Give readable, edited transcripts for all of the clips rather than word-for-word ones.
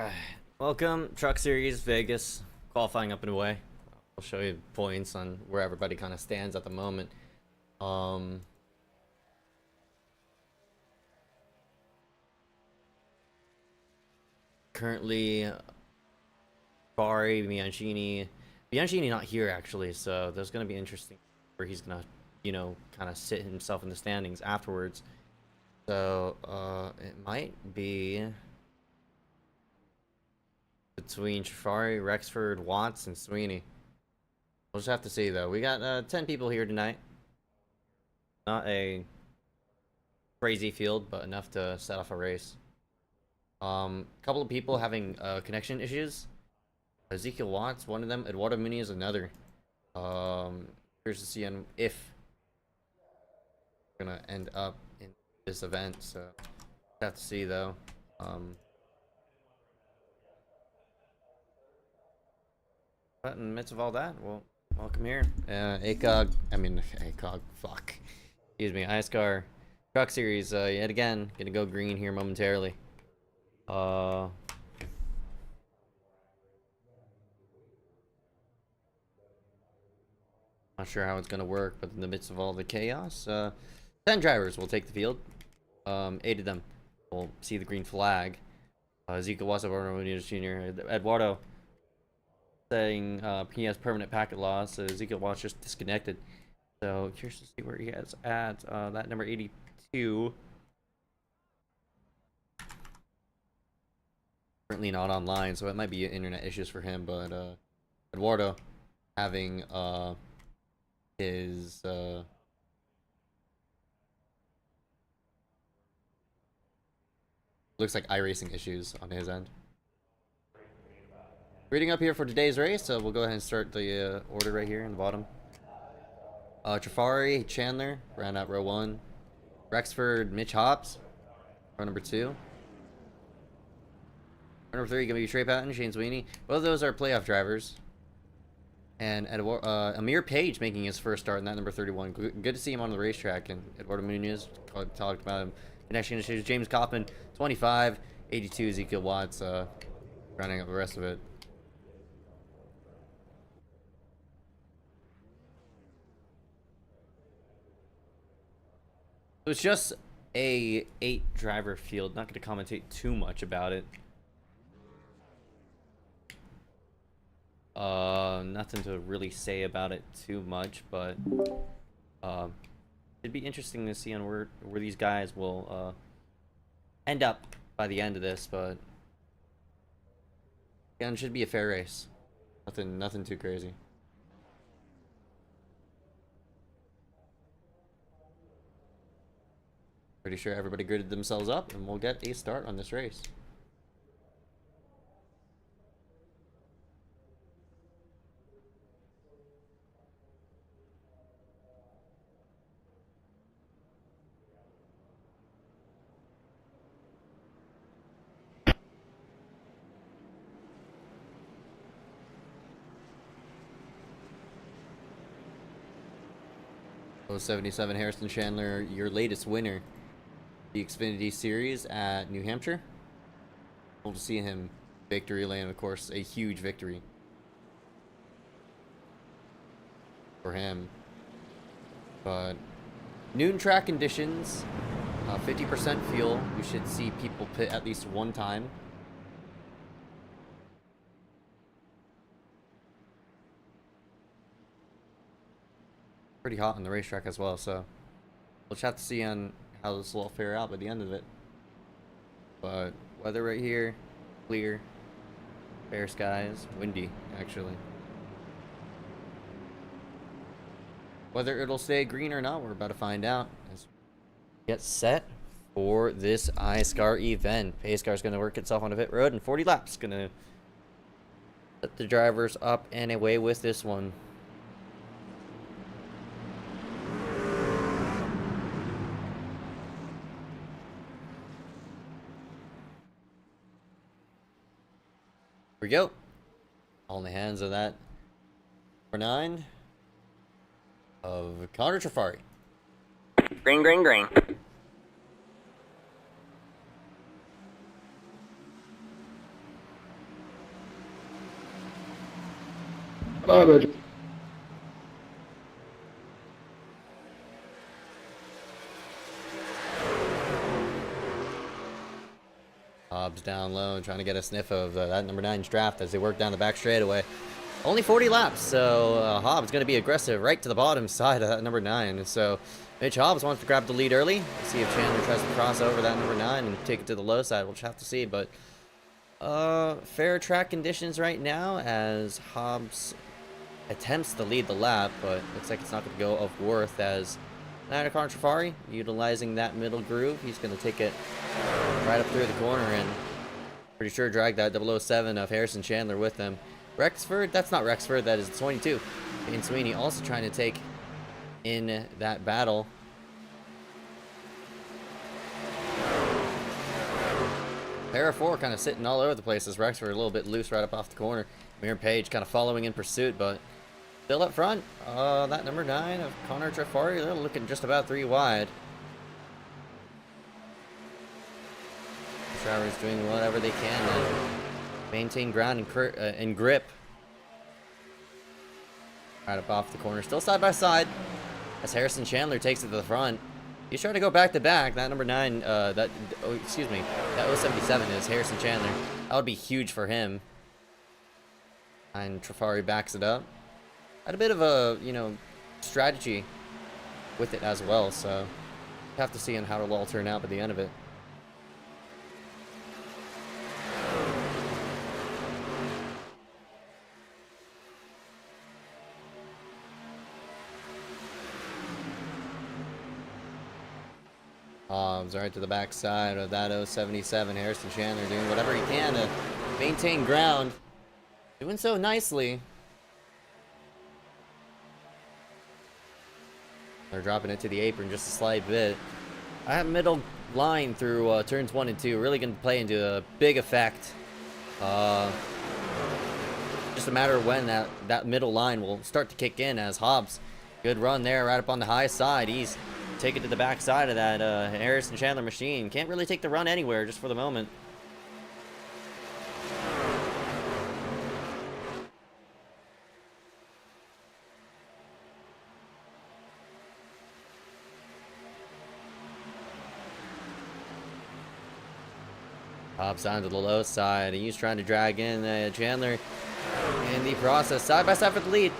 Alright, welcome, Truck Series Vegas, qualifying up and away. I'll show you points on where everybody kind of stands at the moment. Currently, Bari, Bianchini not here actually, so there's going to be interesting where he's going to, kind of sit himself in the standings afterwards. So, it might be between Trafari, Rexford, Watts, and Sweeney. We'll just have to see, though. We got 10 people here tonight. Not a crazy field, but enough to set off a race. Couple of people having connection issues. Ezekiel Watts, one of them. Eduardo Muniz, another. Here's to see if we're gonna end up in this event. So we'll have to see, though. But in the midst of all that, well, welcome here. ACOG, fuck. Excuse me, iSCAR Truck Series, yet again, gonna go green here momentarily. Not sure how it's gonna work, but in the midst of all the chaos, 10 drivers will take the field. 8 of them will see the green flag. Ezekiel Watts, Eduardo Muniz Jr., Eduardo saying he has permanent packet loss, so Ezekiel Watts just disconnected. So curious to see where he has at that number 82. Currently not online, so it might be internet issues for him, but Eduardo having his looks like iRacing issues on his end. Reading up here for today's race, so we'll go ahead and start the order right here in the bottom. Trafari, Chandler, round out row 1. Rexford, Mitch Hobbs, row number 2. Row number 3, gonna be Trey Patton, Shane Sweeney. Both of those are playoff drivers. And Amir Page making his first start in that number 31. Good to see him on the racetrack. And Eduardo Muniz talked about him. Connection issues. James Kaufman, 25, 82. Ezekiel Watts, rounding up the rest of it. So it's just a 8-driver field. Not going to commentate too much about it. Nothing to really say about it too much, but it'd be interesting to see on where these guys will end up by the end of this. But again, it should be a fair race. Nothing too crazy. Pretty sure everybody gridded themselves up, and we'll get a start on this race. Oh, 77 Harrison Chandler, your latest winner, the Xfinity Series at New Hampshire. Cool to see him victory lane, of course, a huge victory for him. But noon track conditions, 50% fuel. We should see people pit at least one time. Pretty hot on the racetrack as well, so we'll just have to see on how this will fare out by the end of it. But weather right here, clear, fair skies, windy actually. Whether it'll stay green or not, we're about to find out as we get set for this iSCAR event. iSCAR is going to work itself on a pit road in 40 laps. Going to set the drivers up and away with this one. Here we go. All in the hands of that number 9 of Connor Trafari. Green, green, green. Bye, Roger. Hobbs down low, trying to get a sniff of that number 9's draft as they work down the back straightaway. Only 40 laps, so Hobbs going to be aggressive right to the bottom side of that number 9. So Mitch Hobbs wants to grab the lead early. See if Chandler tries to cross over that number 9 and take it to the low side. We'll just have to see, but fair track conditions right now as Hobbs attempts to lead the lap, but looks like it's not going to go of worth as Connor Trafari utilizing that middle groove. He's going to take it right up through the corner and pretty sure drag that 007 of Harrison Chandler with him. Rexford, that's not Rexford, that is 22. And Sweeney also trying to take in that battle. Pair of 4 kind of sitting all over the place as Rexford a little bit loose right up off the corner. Mir Page kind of following in pursuit, but still up front. That number 9 of Connor Trafari, they're looking just about 3 wide. Showers doing whatever they can to maintain ground and grip. Right up off the corner, still side by side as Harrison Chandler takes it to the front. He's trying to go back to back. That number 9, that 077 is Harrison Chandler. That would be huge for him. And Trafari backs it up. Had a bit of a, strategy with it as well, so have to see how it'll all turn out by the end of it. Hobbs right to the backside of that 077. Harrison Chandler doing whatever he can to maintain ground. Doing so nicely. They're dropping it to the apron just a slight bit. That middle line through turns 1 and 2 really going to play into a big effect. Just a matter of when that middle line will start to kick in as Hobbs. Good run there right up on the high side. He's take it to the back side of that Harrison Chandler machine. Can't really take the run anywhere just for the moment. Hobbs down to the low side. He's trying to drag in Chandler in the process. Side by side for the lead.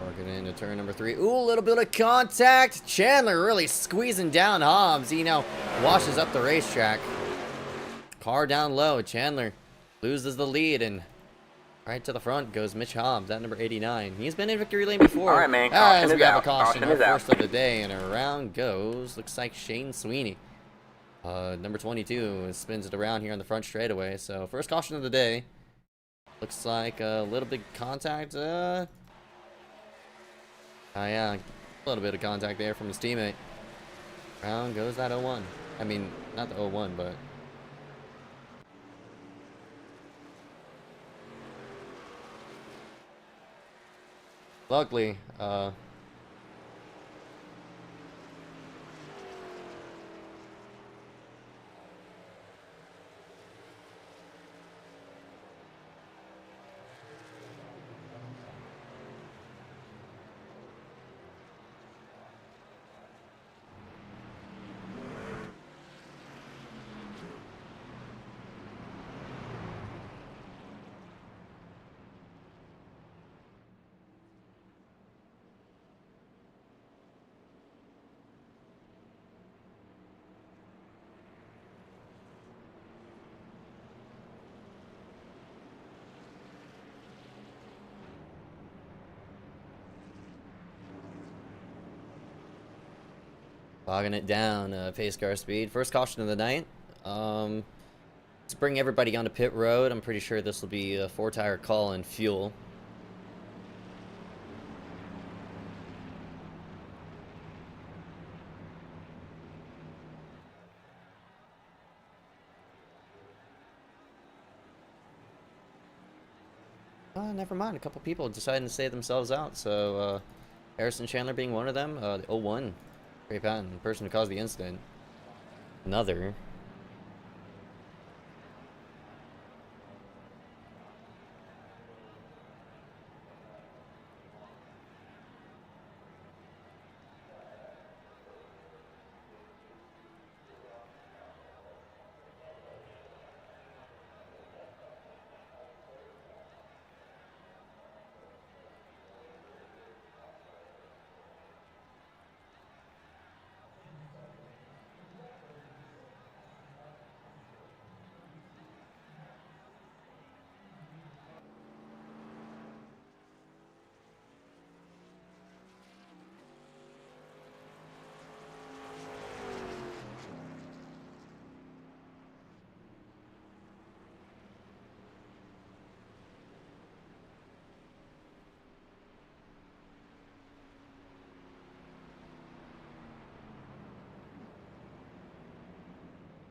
Working into turn number 3. Ooh, a little bit of contact. Chandler really squeezing down Hobbs. He now washes up the racetrack. Car down low. Chandler loses the lead, and right to the front goes Mitch Hobbs, that number 89. He's been in victory lane before. All right, man. As we have a Caution caution, our is out. first of the day, and around goes, looks like Shane Sweeney. Number 22 spins it around here on the front straightaway. So first caution of the day. Looks like a little bit of contact. Oh yeah, a little bit of contact there from his teammate. Around goes that 01. I mean, not the 01, but luckily, bogging it down, pace car speed. First caution of the night. Let's bring everybody onto pit road. I'm pretty sure this will be a 4-tire call and fuel. Never mind. A couple people deciding to save themselves out. So, Harrison Chandler being one of them. The 01. Ray Patton, the person who caused the incident. Another.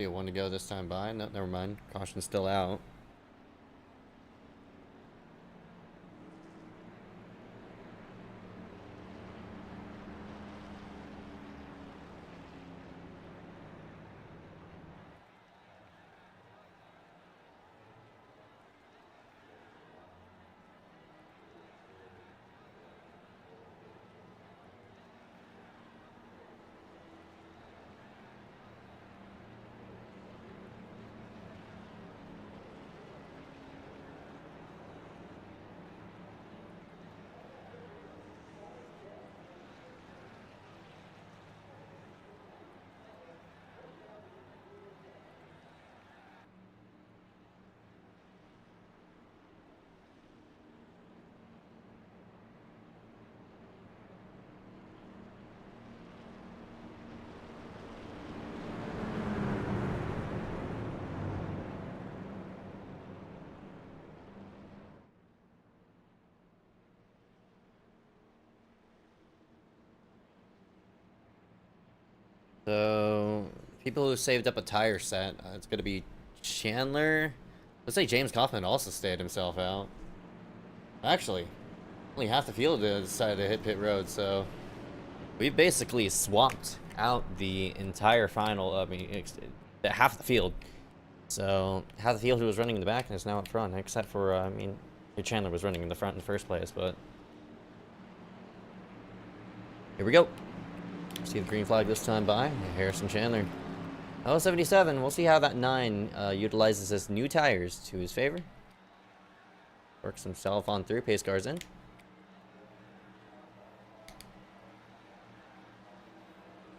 Be a one to go this time by. No, never mind. Caution's still out. So, people who saved up a tire set, it's going to be Chandler. Let's say James Kaufman also stayed himself out. Actually, only half the field decided to hit pit road, so we've basically swapped out the entire final, half the field. So, half the field who was running in the back and is now up front, except for, Chandler was running in the front in the first place, but here we go. See the green flag this time by Harrison Chandler. 77. We'll see how that 9 utilizes his new tires to his favor. Works himself on through. Pace cars in.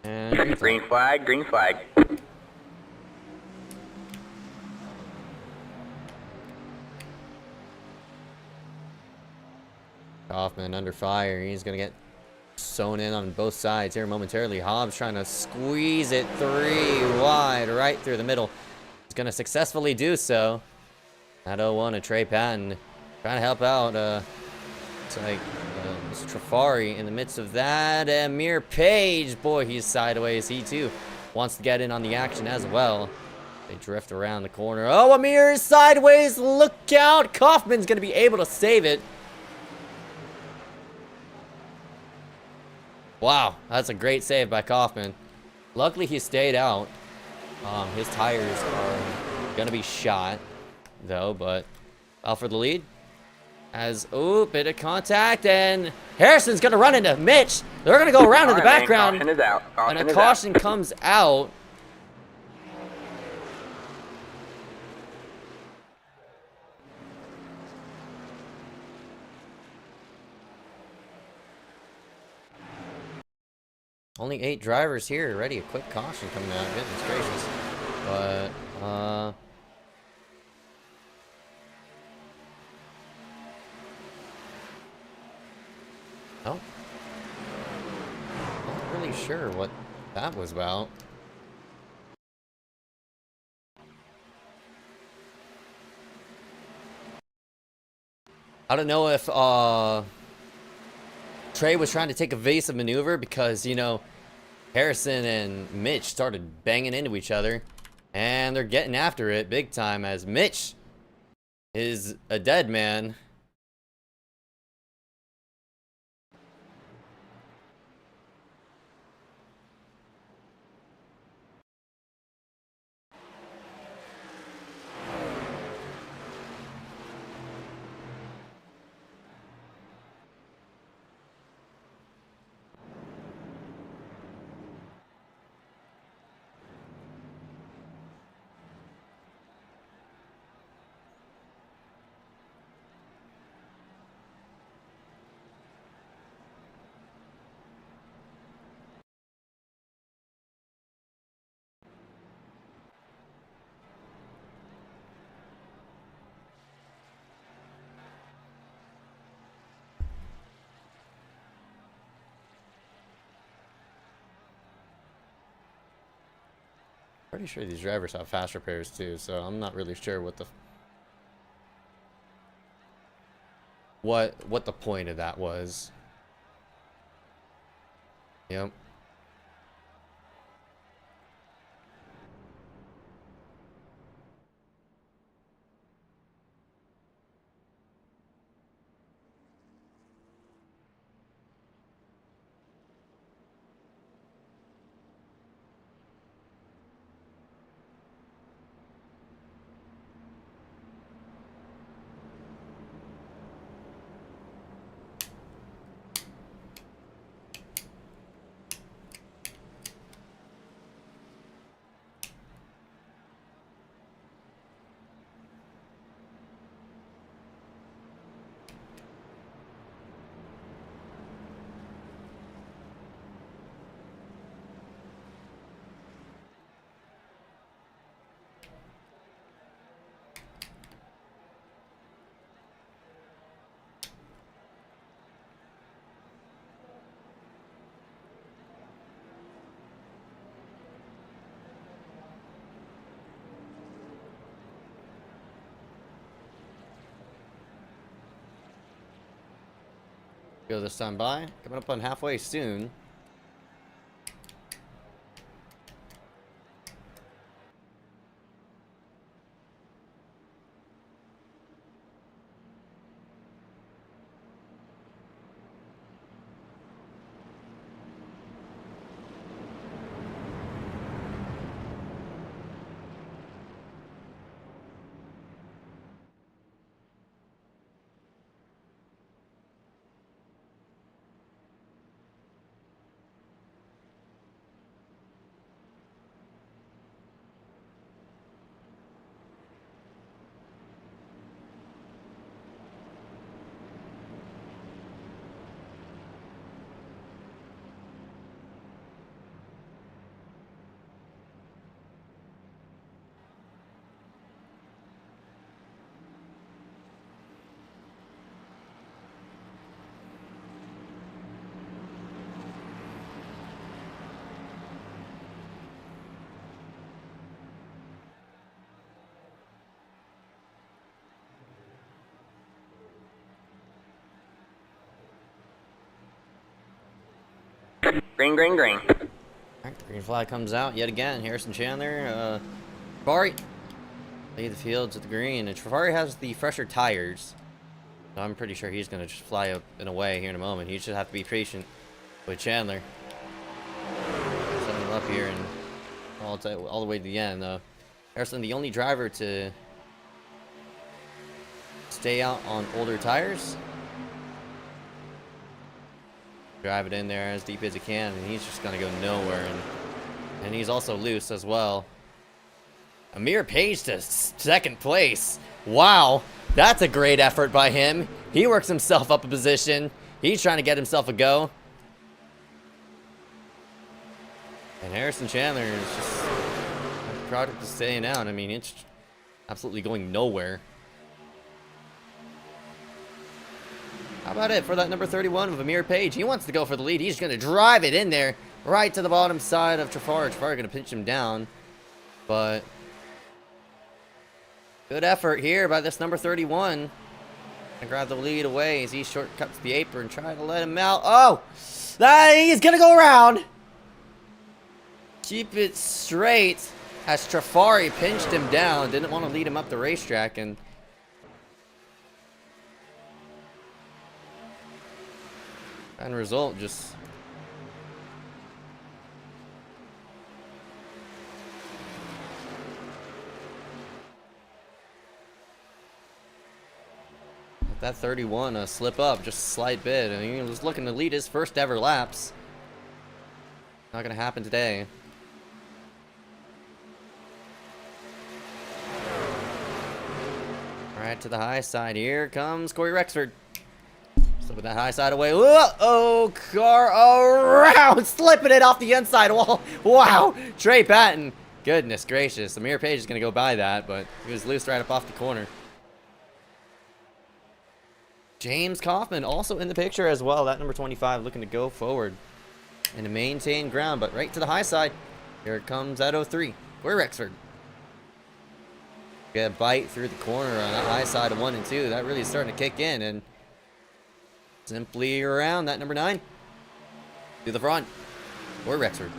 And Green flag, green flag. Kaufman under fire. He's going to get sewn in on both sides here momentarily. Hobbs trying to squeeze it 3 wide right through the middle. He's going to successfully do so. At 01, a Trey Patton trying to help out. It's like Trafari in the midst of that. Amir Page, boy, he's sideways. He too wants to get in on the action as well. They drift around the corner. Oh, Amir is sideways. Look out. Kaufman's going to be able to save it. Wow, that's a great save by Kaufman. Luckily, he stayed out. His tires are going to be shot, though, but out for the lead. As, bit of contact, and Harrison's going to run into Mitch. They're going to go around in the background. Caution is out. And a caution comes out. Only 8 drivers here. Already a quick caution coming out. Goodness gracious. But, no. Not really sure what that was about. I don't know if, Trey was trying to take evasive maneuver because, you know, Harrison and Mitch started banging into each other, and they're getting after it big time as Mitch is a dead man. Pretty sure these drivers have fast repairs too, so I'm not really sure what the what the point of that was. Yep. Go this time by. Coming up on halfway soon. Green, green, green. Alright, the green flag comes out yet again. Harrison Chandler, Trafari lead the field to the green, and Trafari has the fresher tires. So I'm pretty sure he's gonna just fly up and away here in a moment. He should have to be patient with Chandler. Setting him up here and all the way to the end. Harrison, the only driver to stay out on older tires. Drive it in there as deep as he can, and he's just gonna go nowhere. And he's also loose as well. Amir Page to second place. Wow, that's a great effort by him. He works himself up a position. He's trying to get himself a go. And Harrison Chandler is just a product of staying out. I mean, it's absolutely going nowhere. How about it for that number 31 of Amir Page? He wants to go for the lead. He's going to drive it in there right to the bottom side of Trafari. Trafari going to pinch him down. But good effort here by this number 31. And grab the lead away as he shortcuts the apron, trying to let him out. Oh! He's going to go around. Keep it straight as Trafari pinched him down. Didn't want to lead him up the racetrack, and end result just that 31 slip up just a slight bit. I mean, he was looking to lead his first ever laps. Not gonna happen today. Right to the high side. Here comes Corey Rexford. Slipping that high side away. Oh, car around. Slipping it off the inside wall. Wow. Trey Patton. Goodness gracious. Amir Page is going to go by that, but he was loose right up off the corner. James Kaufman also in the picture as well. That number 25 looking to go forward and to maintain ground, but right to the high side. Here it comes at 03. Corey Rexford. Get a bite through the corner on that high side of 1 and 2. That really is starting to kick in, and simply around that number 9 to the front. Or Rexford.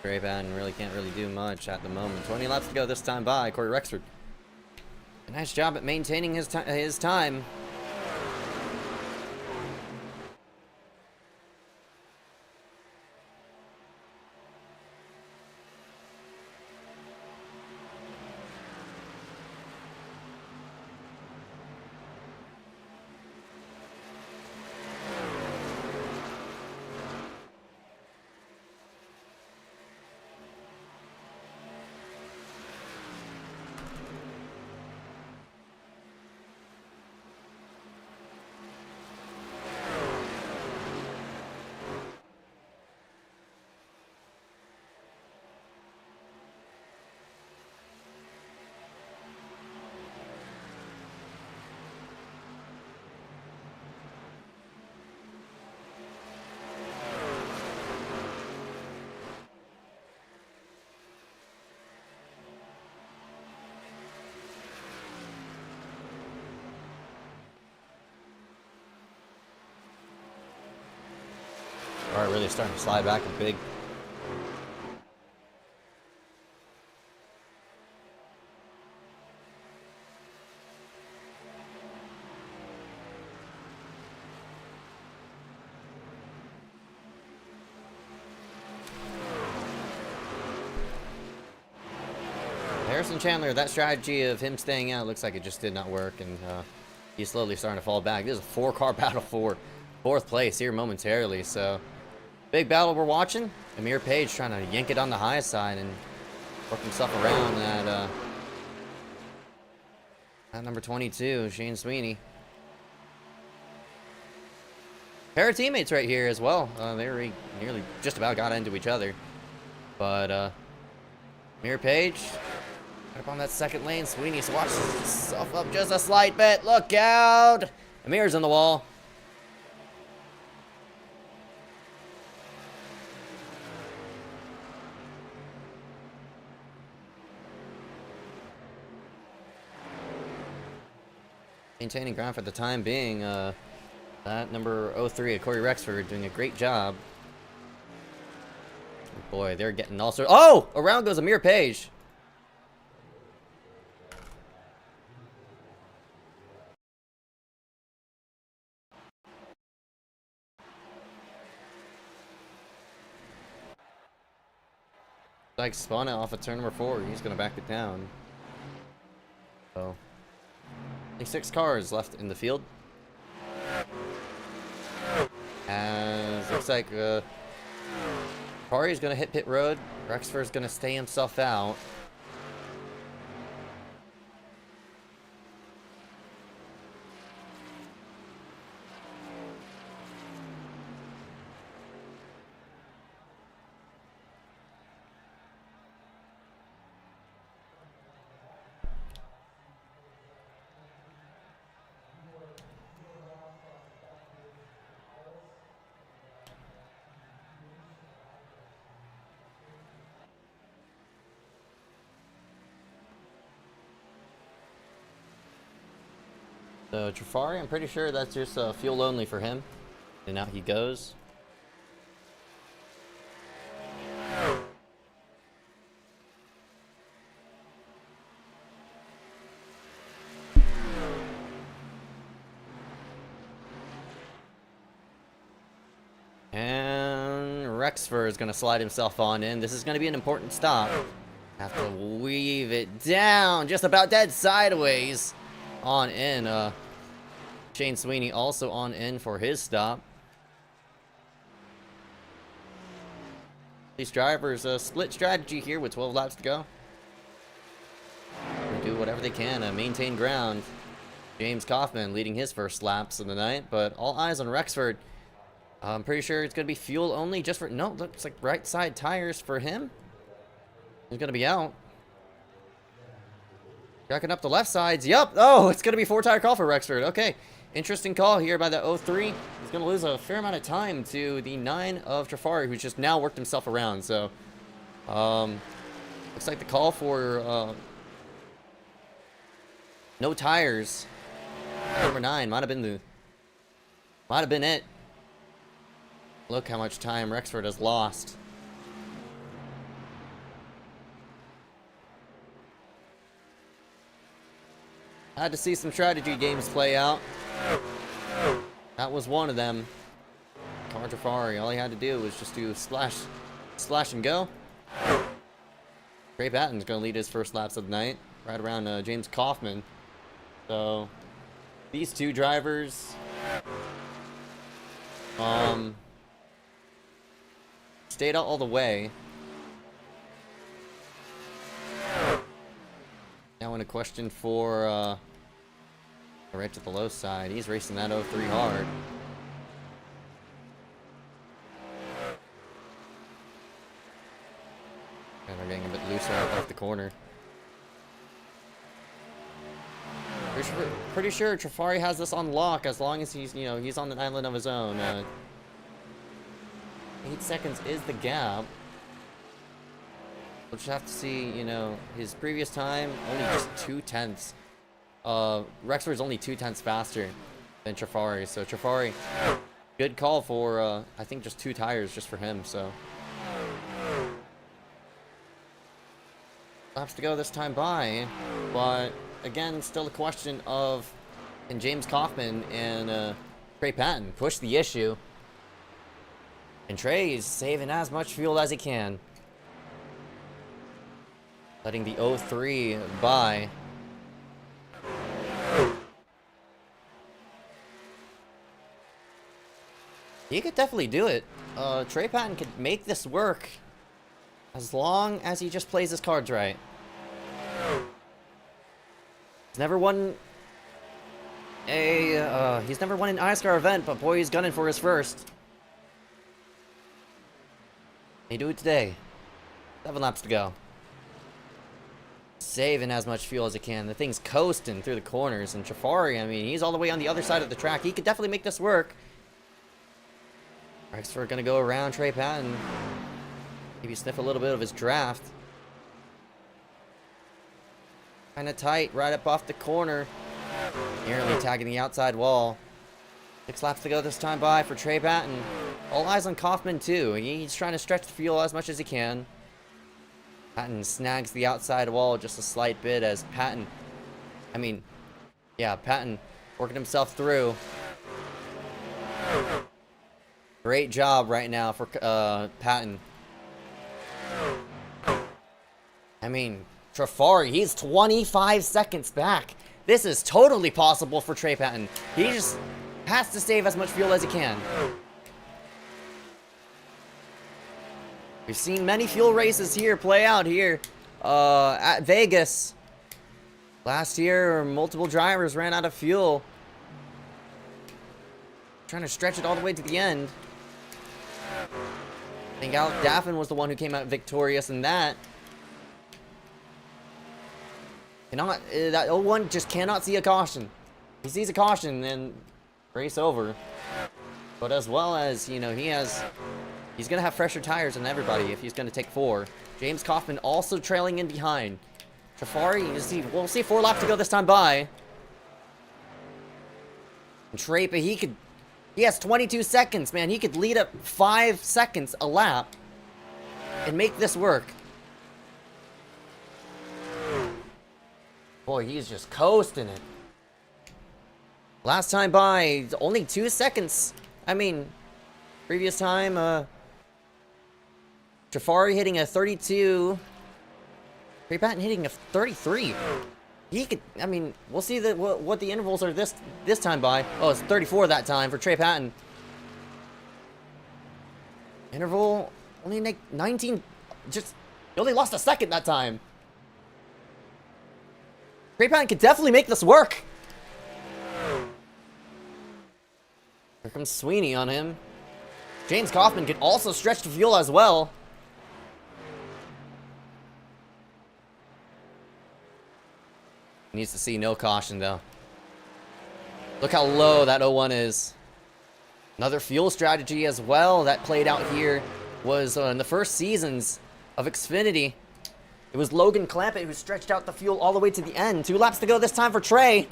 Trey Patton really can't do much at the moment. 20 laps to go this time by Corey Rexford. A nice job at maintaining his time. Alright, really starting to slide back a big. Harrison Chandler, that strategy of him staying out looks like it just did not work, and he's slowly starting to fall back. This is a 4-car battle for 4th place here momentarily, so big battle we're watching. Amir Page trying to yank it on the high side and work himself around at number 22, Shane Sweeney. Pair of teammates right here as well. They were nearly just about got into each other, but Amir Page up on that second lane. Sweeney swatches himself up just a slight bit. Look out! Amir's in the wall. Maintaining ground for the time being. That number 03, Corey Rexford, doing a great job. Boy, they're getting all sorts. Oh! Around goes Amir Page. Like spun it off of turn number 4. He's gonna back it down. So, only 6 cars left in the field. As looks like Kari's gonna hit pit road. Rexford's gonna stay himself out. So Trafari, I'm pretty sure that's just fuel only for him. And out he goes. And Rexford is going to slide himself on in. This is going to be an important stop. Have to weave it down just about dead sideways. On in. Shane Sweeney also on in for his stop. These drivers split strategy here with 12 laps to go. They do whatever they can to maintain ground. James Kaufman leading his first laps of the night, but all eyes on Rexford. I'm pretty sure it's going to be fuel only just for... No, looks like right side tires for him. He's going to be out. Jacking up the left sides. Yup. Oh, it's going to be 4-tire call for Rexford. Okay. Interesting call here by the 03. He's going to lose a fair amount of time to the 9 of Trafari, who's just now worked himself around. So, looks like the call for no tires. Number 9 might have been it. Look how much time Rexford has lost. I had to see some strategy games play out. That was one of them. Trafari, all he had to do was just do splash and go. Trey Patton's going to lead his first laps of the night, right around James Kaufman. So, these two drivers, stayed out all the way. Now in a question for right to the low side. He's racing that 03 hard. And we're getting a bit looser off the corner. Pretty sure Trafari has this on lock as long as he's, he's on an island of his own. 8 seconds is the gap. We'll just have to see, his previous time, only just 2/10. Rexford's only 2/10 faster than Trafari, so Trafari Good call for, I think just 2 tires just for him, so. Laps to go this time by, but again, still a question of, can James Kaufman and Trey Patton push the issue? And Trey is saving as much fuel as he can. Letting the 03 by. He could definitely do it. Trey Patton could make this work as long as he just plays his cards right. He's never won he's never won an iSCAR event, but boy, he's gunning for his first. He do it today. 7 laps to go. Saving as much fuel as he can. The thing's coasting through the corners, and Jafari, I mean, he's all the way on the other side of the track. He could definitely make this work. Rexford gonna go around Trey Patton. Maybe sniff a little bit of his draft. Kinda tight, right up off the corner. Nearly tagging the outside wall. 6 laps to go this time by for Trey Patton. All eyes on Kaufman too. He's trying to stretch the fuel as much as he can. Patton snags the outside wall just a slight bit as Patton, Patton working himself through. Great job right now for Patton. I mean, Trafari, he's 25 seconds back. This is totally possible for Trey Patton. He just has to save as much fuel as he can. We've seen many fuel races here play out here at Vegas. Last year, multiple drivers ran out of fuel. Trying to stretch it all the way to the end. I think Alec Daffin was the one who came out victorious in that. That 01 just cannot see a caution. He sees a caution and race over. But as well as, you know, he's gonna have fresher tires than everybody if he's gonna take 4. James Kaufman also trailing in behind. Trafari, we'll see 4 laps to go this time by. And Trey, but he has 22 seconds, man. He could lead up 5 seconds a lap and make this work. Boy, he's just coasting it. Last time by, only 2 seconds. I mean, previous time, Jafari hitting a 32. Trey Patton hitting a 33. He could, I mean, we'll see what the intervals are this time by. Oh, it's 34 that time for Trey Patton. Interval, only 19, he only lost a second that time. Trey Patton could definitely make this work. Here comes Sweeney on him. James Kaufman could also stretch the fuel as well. Needs to see no caution though. Look how low that 01 is. Another fuel strategy as well that played out here was in the first seasons of Xfinity. It was Logan Clampett who stretched out the fuel all the way to the end. 2 laps to go this time for Trey.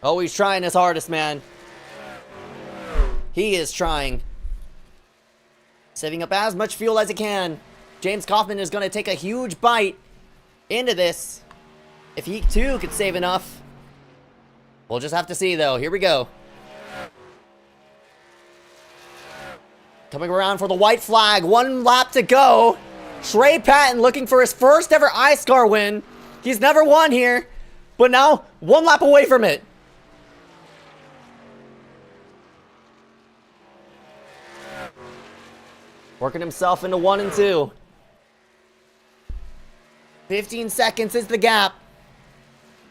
Oh, he's trying his hardest, man. He is trying. Saving up as much fuel as he can. James Kaufman is going to take a huge bite into this. If he too could save enough. We'll just have to see though. Here we go. Coming around for the white flag. 1 lap to go. Trey Patton looking for his first ever iSCAR win. He's never won here. But now 1 lap away from it. Working himself into 1 and 2. 15 seconds is the gap.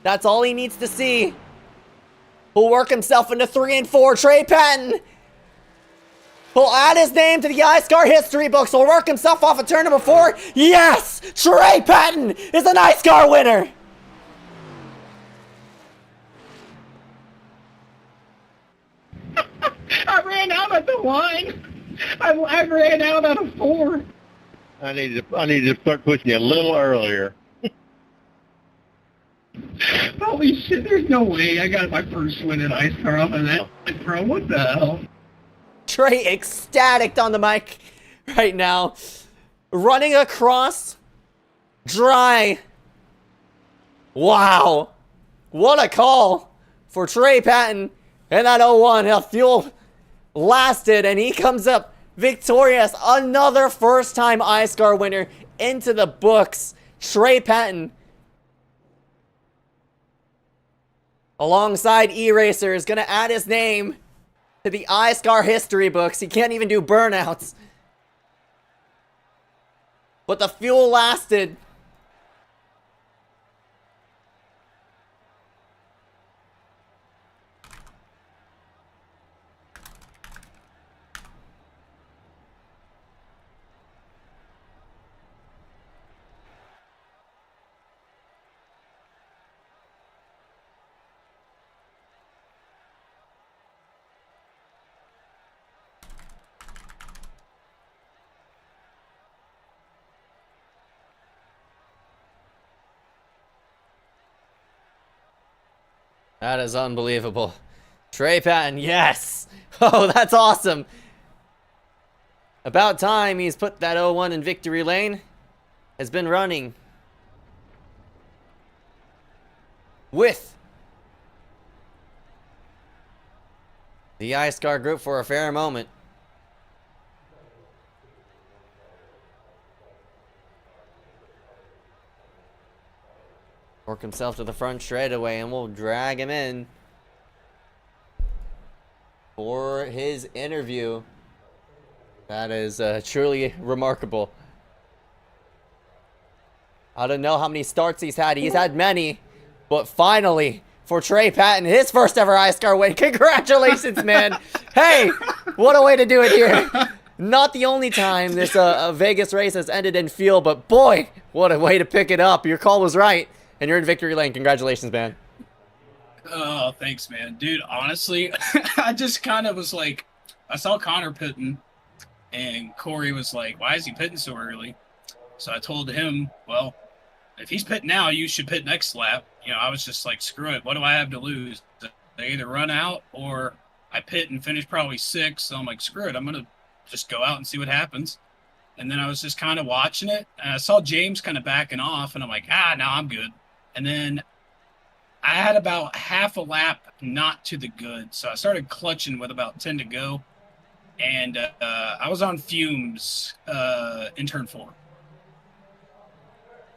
That's all he needs to see. He'll work himself into 3 and 4. Trey Patton. He'll add his name to the iSCAR history books. He'll work himself off of turn number 4. Yes! Trey Patton is an iSCAR winner. I ran out at the line. I ran out at a 4. I need to start pushing you a little earlier. Oh Holy shit, there's no way I got my first win at iSCAR off of that, like, bro. What the hell? Trey ecstatic on the mic right now. Running across dry. Wow. What a call for Trey Patton. And that 0-1, how fuel lasted, and he comes up victorious. Another first-time iSCAR winner into the books. Trey Patton, alongside iRacer, is going to add his name to the iSCAR history books. He can't even do burnouts. But the fuel lasted. That is unbelievable. Trey Patton, yes! Oh, that's awesome! About time he's put that 0-1 in victory lane. Has been running with the iSCAR group for a fair moment. Work himself to the front straight away, and we'll drag him in for his interview. That is truly remarkable. I don't know how many starts he's had. He's had many, but finally, for Trey Patton, his first ever iSCAR win. Congratulations, man. Hey, what a way to do it here. Not the only time this Vegas race has ended in fuel, but boy, what a way to pick it up. Your call was right. And you're in victory lane. Congratulations, man. Oh, thanks, man. Dude, honestly, I just kind of was like, I saw Connor pitting, and Corey was like, why is he pitting so early? So I told him, well, if he's pitting now, you should pit next lap. You know, I was just like, screw it. What do I have to lose? I either run out or I pit and finish probably 6th. So I'm like, screw it. I'm going to just go out and see what happens. And then I was just kind of watching it, and I saw James kind of backing off, and I'm like, no, I'm good. And then I had about half a lap not to the good. So I started clutching with about 10 to go. And I was on fumes in turn 4.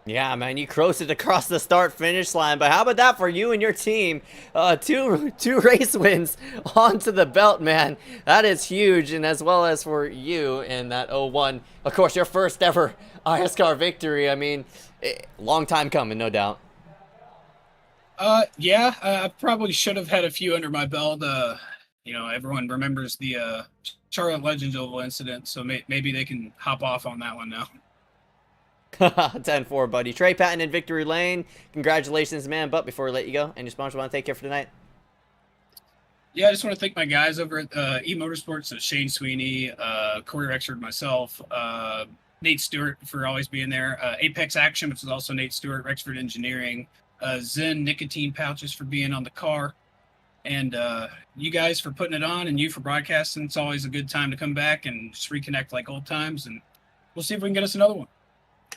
Yeah, man, you coasted across the start-finish line. But how about that for you and your team? Two race wins onto the belt, man. That is huge. And as well as for you in that 0-1. Of course, your first ever iSCAR victory. I mean, long time coming, no doubt. Yeah, I probably should have had a few under my belt. You know, everyone remembers the Charlotte Legends Oval incident, so maybe they can hop off on that one now. 10-4, buddy. Trey Patton in victory lane. Congratulations, man. But before we let you go, any sponsors want to take care for tonight? Yeah, I just want to thank my guys over at Motorsports, so Shane Sweeney, Corey Rexford, myself, Nate Stewart for always being there, Apex Action, which is also Nate Stewart, Rexford Engineering, Zen Nicotine Pouches for being on the car, and you guys for putting it on, and you for broadcasting. It's always a good time to come back and just reconnect like old times, and we'll see if we can get us another one.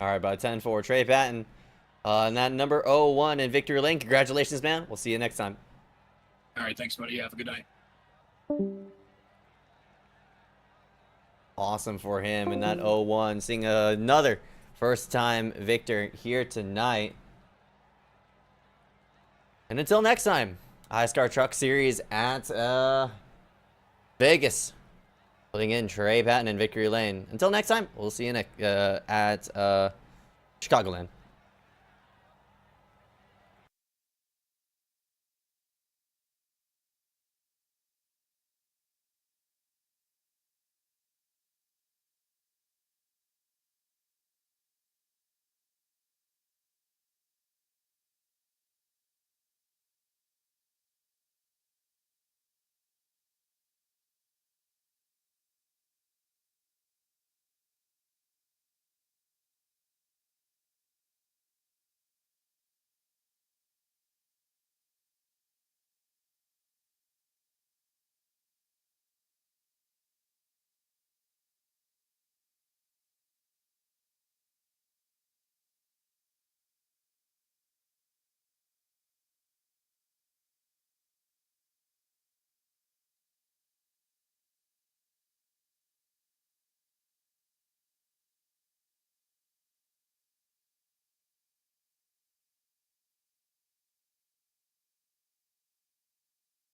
All right, bud. 10-4. Trey Patton. And that number 0-1 in victory lane. Congratulations, man. We'll see you next time. All right, thanks, buddy. Have a good night. Awesome for him. And that 0-1. Seeing another first-time victor here tonight. And until next time, iSCAR Truck Series at Vegas. Putting in Trey Patton in victory lane. Until next time, we'll see you at Chicagoland.